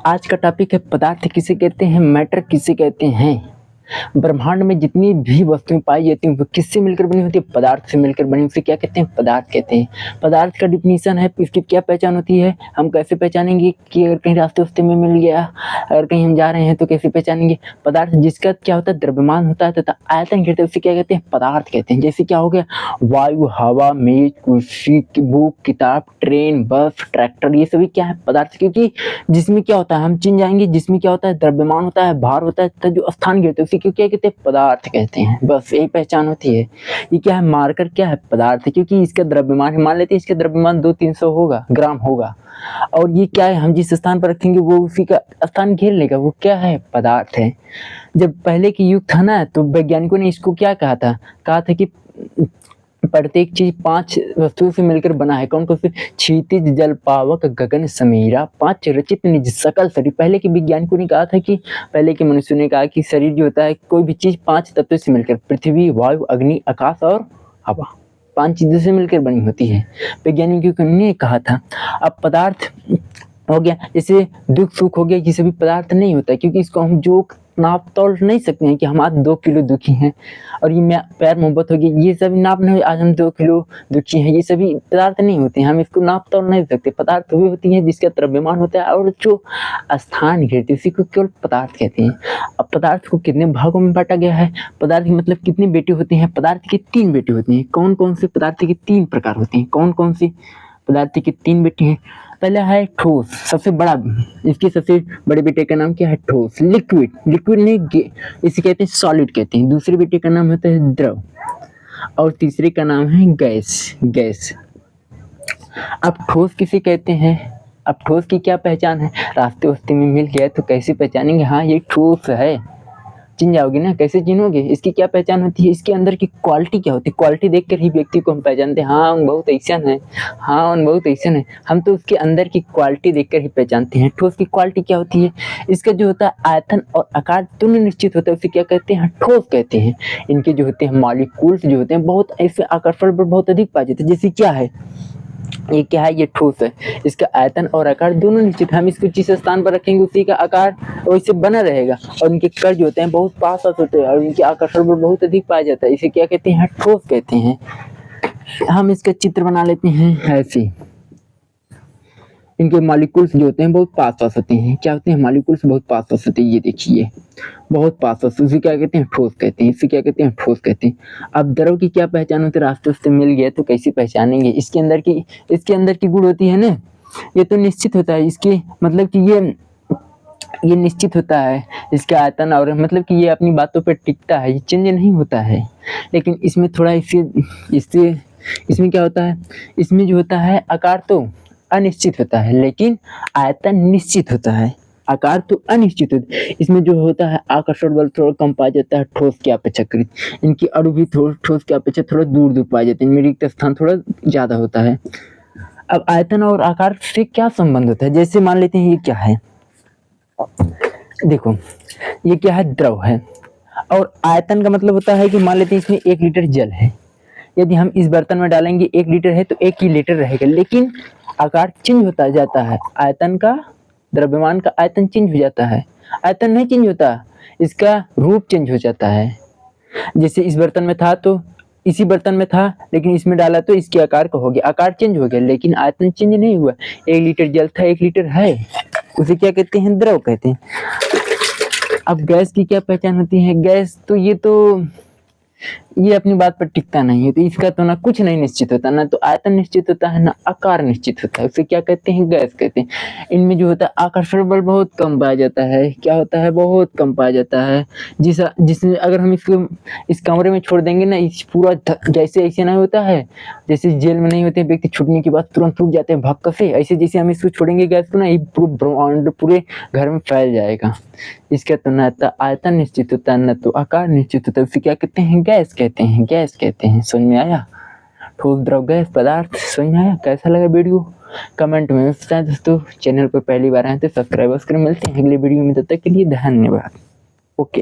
आज का टॉपिक है पदार्थ किसे कहते हैं, मैटर किसे कहते हैं। ब्रह्मांड में जितनी भी वस्तुएं पाई जाती हैं वो किससे मिलकर बनी होती है, पदार्थ से मिलकर बनी। उसे क्या कहते हैं, पदार्थ कहते हैं। पदार्थ का डिफिनीशन है, इसकी क्या पहचान होती है, हम कैसे पहचानेंगे कि अगर कहीं रास्ते वास्ते में मिल गया, अगर कहीं हम जा रहे हैं तो कैसे पहचानेंगे। पदार्थ जिसका क्या होता है, द्रव्यमान होता है तथा आयतन कहते हैं, उसे क्या कहते हैं, पदार्थ कहते हैं। जैसे क्या हो गया, वायु, हवा, मेज, कुर्सी, बुक, किताब, ट्रेन, बस, ट्रैक्टर, ये सभी क्या है, पदार्थ। क्योंकि जिसमें क्या होता है, हम चिन जाएंगे, जिसमें क्या होता है, द्रव्यमान होता है, भार होता है तथा जो स्थान गिरते हैं उसे क्यों क्या कहते हैं, पदार्थ कहते हैं। बस यही पहचान होती है। ये क्या है, मार्कर क्या है, पदार्थ है। क्योंकि इसका द्रव्यमान मान लेते हैं, इसका द्रव्यमान 200-300 होगा, ग्राम होगा। और ये क्या है, हम जिस स्थान पर रखेंगे वो उसी का स्थान घेर लेगा, वो क्या है, पदार्थ है। जब पहले की युग था ना, तो वैज्ञानिकों ने इसको क्या कहा था कि प्रत्येक चीज 5 वस्तुओं से मिलकर बना है। कौन कौन से, क्षितिज, जल, पावक, गगन, समीरा, 5 रचित निज सकल शरीर। पहले के वैज्ञानिकों ने कहा था कि पहले के मनुष्यों ने कहा कि शरीर जो होता है, कोई भी चीज 5 तत्वों से मिलकर, पृथ्वी, वायु, अग्नि, आकाश और हवा, 5 चीजों से मिलकर बनी होती है, वैज्ञानिकों ने कहा था। अब पदार्थ हो गया, जैसे दुख सुख हो गया, ये सभी पदार्थ नहीं होता है। क्योंकि इसको हम जो नाप तोल नहीं सकते हैं कि हम आज 2 किलो दुखी हैं, और ये प्यार मोहब्बत होगी, ये सभी नाप नहीं, आज हम 2 किलो दुखी हैं, ये सभी पदार्थ नहीं होते हैं। हम इसको नाप तोल नहीं सकते। पदार्थ वे होती हैं जिसका द्रव्यमान होता है और जो स्थान घेरती है उसी को केवल पदार्थ कहते हैं। अब पदार्थ को कितने भागों में बांटा गया है, पदार्थ की मतलब कितने बेटे होते हैं, पदार्थ के 3 बेटे होते हैं। कौन कौन से पदार्थ के 3 प्रकार होते हैं, कौन कौन से पदार्थ के 3 बेटे हैं। पहला है ठोस, सबसे बड़ा, इसके सबसे बड़े बेटे का नाम क्या है, ठोस। लिक्विड, लिक्विड नहीं, इसे कहते हैं सॉलिड कहते हैं। दूसरे बेटे का नाम होता है द्रव, और तीसरे का नाम है गैस, गैस। अब ठोस किसे कहते हैं, अब ठोस की क्या पहचान है, रास्ते वास्ते में मिल गया तो कैसे पहचानेंगे, हाँ ये ठोस है, चिन जाओगे ना, कैसे चिनोगे। इसकी क्या पहचान होती है, इसके अंदर की क्वालिटी क्या होती है, क्वालिटी देखकर ही व्यक्ति को हम पहचानते हैं, हाँ उन बहुत ऐसा है, हाँ उन बहुत ऐसा है, हम तो उसके अंदर की क्वालिटी देखकर ही पहचानते हैं। ठोस की क्वालिटी क्या होती है, इसका जो होता है आयतन और आकार दोनों निश्चित होता है, उसे क्या कहते हैं, ठोस कहते हैं। इनके जो होते हैं मॉलिक्यूल्स जो होते हैं बहुत ऐसे आकर्षण पर बहुत अधिक पाए जाते हैं। जैसे क्या है, ये क्या है, ये ठोस है, इसका आयतन और आकार दोनों निश्चित। हम इसको जिस स्थान पर रखेंगे उसी का आकार वैसे बना रहेगा, और इनके कण जो होते हैं बहुत पास होते हैं और इनके आकर्षण पर बहुत अधिक पाया जाता है। इसे क्या कहते हैं, ठोस कहते हैं। हम इसका चित्र बना लेते हैं ऐसे, इनके मॉलिक्यूल्स जो होते हैं बहुत पास पास होते हैं। क्या होते हैं, मॉलिक्यूल्स बहुत पास पास होते हैं, ये देखिए बहुत पास पास, उसे क्या कहते हैं, ठोस कहते हैं। इसे क्या कहते हैं, ठोस कहते हैं। अब द्रव की क्या पहचान होती है, रास्ते से मिल गया तो कैसे पहचानेंगे। इसके अंदर की गुण होती है ना, ये तो निश्चित होता है, इसके मतलब कि ये निश्चित होता है, इसका आयतन, और मतलब कि ये अपनी बातों पर टिकता है, ये चेंज नहीं होता है। लेकिन इसमें थोड़ा इससे इसमें क्या होता है, इसमें जो होता है आकार तो अनिश्चित होता है, लेकिन आयतन निश्चित होता है। आकार तो अनिश्चित होता है, इसमें जो होता है आकर्षण बल थोड़ा कम पाया जाता है ठोस के अपेक्षाकृत। इनकी अणु भी ठोस के अपेक्षा थोड़ा दूर दूर पाए जाते हैं, इनमें रिक्त स्थान थोड़ा ज्यादा होता है। अब आयतन और आकार से क्या संबंध होता है, जैसे मान लेते हैं ये क्या है, देखो ये क्या है, द्रव है, और आयतन का मतलब होता है कि मान लेते हैं इसमें 1 लीटर जल है, यदि हम इस बर्तन में डालेंगे 1 लीटर है तो 1 ही लीटर रहेगा, लेकिन आकार चेंज होता जाता है, आयतन का, द्रव्यमान का आयतन चेंज हो जाता है। आयतन नहीं चेंज होता, इसका रूप चेंज हो जाता है। जैसे इस बर्तन में था तो इसी बर्तन में था, लेकिन इसमें डाला तो इसके आकार का हो गया, आकार चेंज हो गया, लेकिन आयतन चेंज नहीं हुआ। 1 लीटर जल था, 1 लीटर है, उसे क्या कहते हैं, द्रव कहते हैं। अब गैस की क्या पहचान होती है, गैस तो ये अपनी बात पर टिकता नहीं है, तो इसका तो ना कुछ नहीं निश्चित होता, ना तो आयतन निश्चित होता है ना आकार निश्चित होता है, उसे क्या कहते हैं, गैस कहते हैं। इनमें जो होता है आकर्षण बल बहुत कम पाया जाता है, क्या होता है, बहुत कम पाया जाता है। जिसमें अगर हम इसको इस कमरे में छोड़ देंगे ना, इस पूरा जैसे ऐसे नहीं होता है, जैसे जेल में नहीं होते व्यक्ति छूटने के बाद तुरंत रुक जाते हैं भक्क से, ऐसे जैसे हम इसको छोड़ेंगे गैस को ना, ये पूरे ब्रह्मांड पूरे घर में फैल जाएगा। इसका तो न तो आयतन निश्चित होता है न तो आकार निश्चित होता है, उसे क्या कहते हैं, गैस कहते हैं, गैस कहते हैं। समझ में आया, ठोस, द्रव, गैस, पदार्थ, समझ में आया। कैसा लगा वीडियो कमेंट में बताएं दोस्तों, चैनल पर पहली बार आए तो सब्सक्राइब करें। मिलते हैं अगले वीडियो में, तब तक के लिए धन्यवाद। ओके।